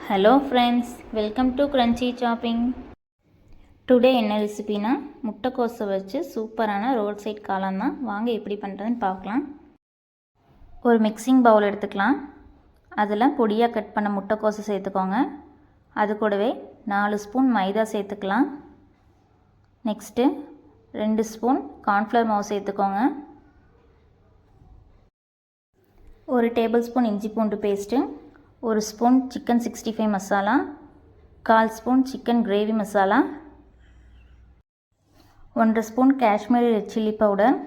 Hello friends, welcome to crunchy chopping. Today என்ன ரெசிபினா முட்டைக்கோஸை வச்சு சூப்பரான ரோட் சைட் காளான் தான். வாங்க எப்படி பண்ணுறதுன்னு பார்க்கலாம். ஒரு மிக்சிங் பவுல் எடுத்துக்கலாம். அதில் பொடியாக கட் பண்ண முட்டைக்கோஸை சேர்த்துக்கோங்க. அது கூடவே 4 ஸ்பூன் மைதா சேர்த்துக்கலாம். நெக்ஸ்ட்டு 2 ஸ்பூன் கார்ன்ஃப்ளவர் மாவு சேர்த்துக்கோங்க. 1 டேபிள் ஸ்பூன் இஞ்சி பூண்டு paste, 1 spoon chicken 65 masala, 1/4 spoon chicken gravy masala, 1/2 spoon Kashmiri red chilli powder,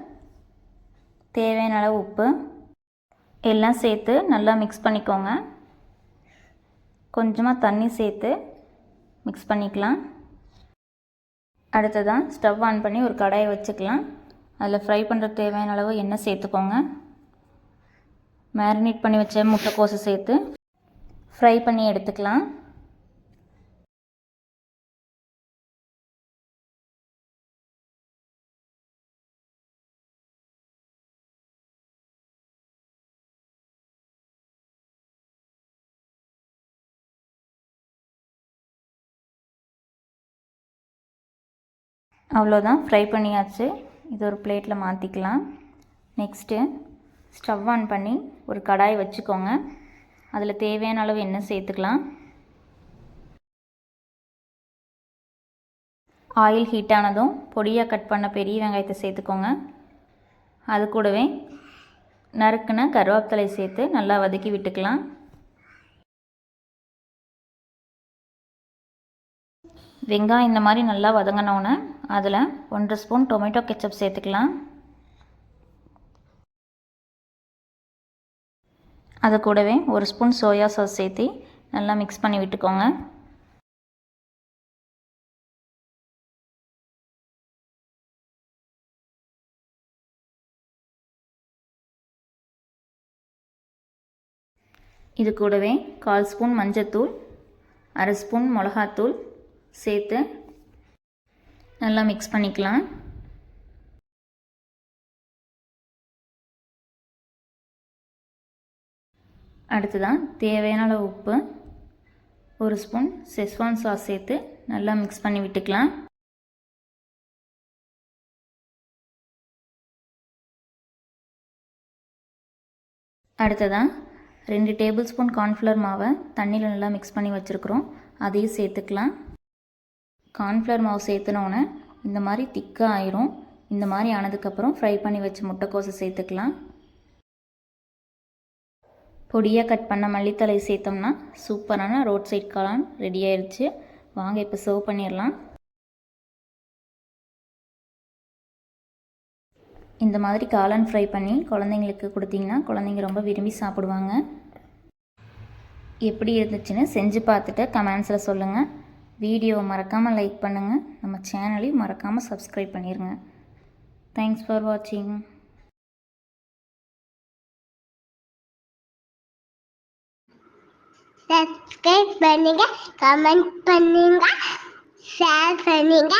தேவையான அளவு உப்பு எல்லாம் சேர்த்து நல்லா மிக்ஸ் பண்ணிக்கோங்க. கொஞ்சமாக தண்ணி சேர்த்து மிக்ஸ் பண்ணிக்கலாம். அடுத்ததான் ஸ்டவ் ஆன் பண்ணி ஒரு கடாயை வச்சுக்கலாம். அதில் ஃப்ரை பண்ணுறதுக்கு தேவையான அளவு எண்ணெய் சேர்த்துக்கோங்க. மேரினேட் பண்ணி வச்ச முட்டைக்கோஸை சேர்த்து ஃப்ரை பண்ணி எடுத்துக்கலாம். அவ்வளோதான், ஃப்ரை பண்ணியாச்சு. இது ஒரு பிளேட்டில் மாற்றிக்கலாம். நெக்ஸ்ட்டு ஸ்டவ் ஆன் பண்ணி ஒரு கடாய் வச்சுக்கோங்க. அதில் தேவையான அளவு எண்ணெய் சேர்த்துக்கலாம். ஆயில் ஹீட் ஆனதும் பொடியாக கட் பண்ண பெரிய வெங்காயத்தை சேர்த்துக்கோங்க. அது கூடவே நறுக்குன கருவேப்பிலை சேர்த்து நல்லா வதக்கி விட்டுக்கலாம். வெங்காயம் இந்த மாதிரி நல்லா வதங்கினோன்னே அதில் 1/2 ஸ்பூன் டொமேட்டோ கெச்சப் சேர்த்துக்கலாம். அது கூடவே 1 ஸ்பூன் சோயா சாஸ் சேர்த்து நல்லா மிக்ஸ் பண்ணி விட்டுக்கோங்க. இது கூடவே 1/4 ஸ்பூன் மஞ்சத்தூள், 1/2 ஸ்பூன் மிளகாத்தூள் சேர்த்து நல்லா மிக்ஸ் பண்ணிக்கலாம். அடுத்ததான் தேவையான அளவு உப்பு, 1 ஸ்பூன் செஸ்வான் சாஸ் சேர்த்து நல்லா மிக்ஸ் பண்ணி விட்டுக்கலாம். அடுத்ததான் 2 டேபிள் ஸ்பூன் கார்ன்ஃப்ளவர் மாவை தண்ணியில் நல்லா மிக்ஸ் பண்ணி வச்சுருக்குறோம், அதையும் சேர்த்துக்கலாம். கார்ன்ஃப்ளவர் மாவு சேர்த்துனோன்னே இந்த மாதிரி திக்காக ஆயிரும். இந்த மாதிரி ஆனதுக்கப்புறம் ஃப்ரை பண்ணி வச்ச முட்டைக்கோஸை சேர்த்துக்கலாம். பொடியாக கட் பண்ண மல்லித்தலை சேர்த்தோம்னா சூப்பரான ரோட் சைட் காளான் ரெடி ஆயிடுச்சு. வாங்க இப்போ சர்வ் பண்ணிடலாம். இந்த மாதிரி காளான் ஃப்ரை பண்ணி குழந்தைங்களுக்கு கொடுத்தீங்கன்னா குழந்தைங்க ரொம்ப விரும்பி சாப்பிடுவாங்க. எப்படி இருந்துச்சுன்னு செஞ்சு பார்த்துட்டு கமெண்ட்ஸில் சொல்லுங்கள். வீடியோவை மறக்காமல் லைக் பண்ணுங்கள். நம்ம சேனலையும் மறக்காமல் சப்ஸ்கிரைப் பண்ணிடுங்க. தேங்க்ஸ் ஃபார் வாட்சிங். சப்ஸ்கிரைப் பண்ணுங்க, கமெண்ட் பண்ணுங்க, ஷேர் பண்ணுங்க.